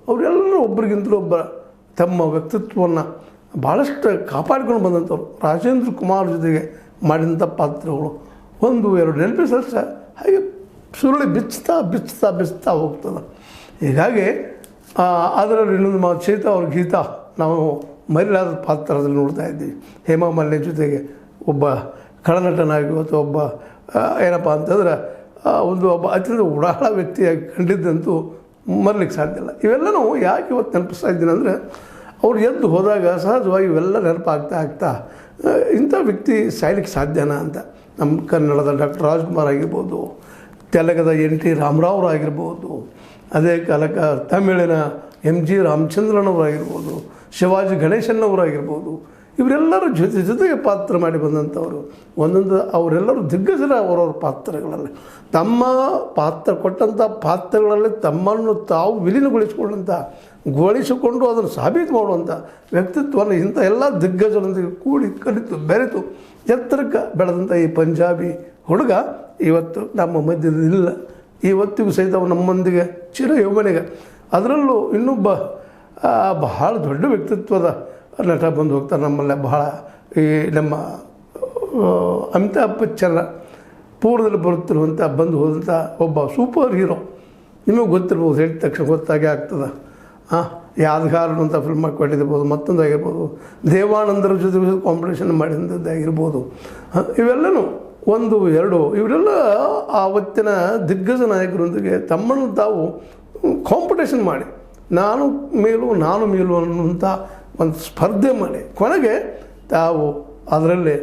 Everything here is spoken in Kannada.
ಅವರೆಲ್ಲರೂ ಒಬ್ಬರಿಗಿಂತಲೂ ಒಬ್ಬ ತಮ್ಮ ವ್ಯಕ್ತಿತ್ವವನ್ನು ಭಾಳಷ್ಟು ಕಾಪಾಡಿಕೊಂಡು ಬಂದಂಥವ್ರು. ರಾಜೇಂದ್ರ ಕುಮಾರ್ ಜೊತೆಗೆ ಮಾಡಿದಂಥ ಪಾತ್ರಗಳು 1-2 ನೆನಪಿಸ ಹಾಗೆ ಸುರುಳಿ ಬಿಚ್ಚುತ್ತಾ ಹೋಗ್ತದೆ. ಹೀಗಾಗಿ ಅದರಲ್ಲಿ ಇನ್ನೊಂದು ಚೇತ ಅವ್ರ ಗೀತಾ ನಾವು ಮರಿಲಾದ ಪಾತ್ರದಲ್ಲಿ ನೋಡ್ತಾ ಇದ್ದೀವಿ. ಹೇಮಾ ಮಾಲಿನಿ ಜೊತೆಗೆ ಒಬ್ಬ ಖಳನಟನಾಗಿ ಅಥವಾ ಒಬ್ಬ ಏನಪ್ಪ ಅಂತಂದ್ರೆ ಒಬ್ಬ ಅತ್ಯಂತ ಉಡಾಳ ವ್ಯಕ್ತಿಯಾಗಿ ಕಂಡಿದ್ದಂತೂ ಮರಲಿಕ್ಕೆ ಸಾಧ್ಯ ಇಲ್ಲ. ಇವೆಲ್ಲನೂ ಯಾಕೆ ಇವತ್ತು ನೆನಪಿಸ್ತಾ ಇದ್ದೀನಿ ಅಂದರೆ, ಅವ್ರು ಎದ್ದು ಹೋದಾಗ ಸಹಜವಾಗಿ ಇವೆಲ್ಲ ನೆನಪಾಗ್ತಾ ಇಂಥ ವ್ಯಕ್ತಿ ಸಾಯ್ಲಿಕ್ಕೆ ಸಾಧ್ಯನಾ ಅಂತ. ನಮ್ಮ ಕನ್ನಡದ ಡಾಕ್ಟರ್ ರಾಜ್ಕುಮಾರ್ ಆಗಿರ್ಬೋದು, ತೆಲುಗದ NT ರಾಮರಾವ್ ಆಗಿರ್ಬೋದು, ಅದೇ ಕಾಲಕ್ಕೆ ತಮಿಳಿನ MG ರಾಮಚಂದ್ರನವರಾಗಿರ್ಬೋದು, ಶಿವಾಜಿ ಗಣೇಶನ್ನವರಾಗಿರ್ಬೋದು, ಇವರೆಲ್ಲರ ಜೊತೆಗೆ ಪಾತ್ರ ಮಾಡಿ ಬಂದಂಥವರು. ಒಂದೊಂದು ಅವರೆಲ್ಲರೂ ದಿಗ್ಗಜರ ಅವರವ್ರ ಪಾತ್ರಗಳಲ್ಲಿ ತಮ್ಮ ಪಾತ್ರ ಕೊಟ್ಟಂಥ ಪಾತ್ರಗಳಲ್ಲಿ ತಮ್ಮನ್ನು ತಾವು ವಿಲೀನಗೊಳಿಸಿಕೊಂಡು ಅದನ್ನು ಸಾಬೀತು ಮಾಡುವಂಥ ವ್ಯಕ್ತಿತ್ವವನ್ನು ಇಂಥ ಎಲ್ಲ ದಿಗ್ಗಜರೊಂದಿಗೆ ಕೂಡಿ ಕಲಿತು ಬೆರೆತು ಎತ್ತರಕ್ಕೆ ಬೆಳೆದಂಥ ಈ ಪಂಜಾಬಿ ಹುಡುಗ ಇವತ್ತು ನಮ್ಮ ಮಧ್ಯದಲ್ಲಿಲ್ಲ. ಇವತ್ತಿಗೂ ಸಹಿತ ನಮ್ಮೊಂದಿಗೆ ಚಿರ ಯೌವನಿಗೆ. ಅದರಲ್ಲೂ ಇನ್ನೊಬ್ಬ ಬಹಳ ದೊಡ್ಡ ವ್ಯಕ್ತಿತ್ವದ ನಟ ಬಂದು ಹೋಗ್ತಾರೆ ನಮ್ಮಲ್ಲೇ. ಬಹಳ ಈ ನಮ್ಮ ಅಮಿತಾಬ್ ಬಚ್ಚನ್ ಪೂರ್ವದಲ್ಲಿ ಬರುತ್ತಿರುವಂಥ ಬಂದು ಹೋದಂಥ ಒಬ್ಬ ಸೂಪರ್ ಹೀರೋ. ನಿಮಗೆ ಗೊತ್ತಿರ್ಬೋದು, ಹೇಳಿದ ತಕ್ಷಣ ಗೊತ್ತಾಗೇ ಆಗ್ತದೆ. ಯಾದಗಾರ್ ಅಂತ ಫಿಲ್ಮ್ ಕೊಟ್ಟಿರ್ಬೋದು, ಮತ್ತೊಂದಾಗಿರ್ಬೋದು, ದೇವಾನಂದರ ಜೊತೆ ಕಾಂಪಿಟೇಷನ್ ಮಾಡಿದಂಥದ್ದಾಗಿರ್ಬೋದು. ಇವೆಲ್ಲನೂ 1-2 ಇವರೆಲ್ಲ ಆವತ್ತಿನ ದಿಗ್ಗಜ ನಾಯಕರೊಂದಿಗೆ ತಮ್ಮನ್ನು ತಾವು ಕಾಂಪಿಟೇಷನ್ ಮಾಡಿ ನಾನು ಮೇಲು ಅನ್ನುವಂಥ ಒಂದು ಸ್ಪರ್ಧೆ ಮಾಡಿ ಕೊನೆಗೆ ತಾವು ಅದರಲ್ಲಿ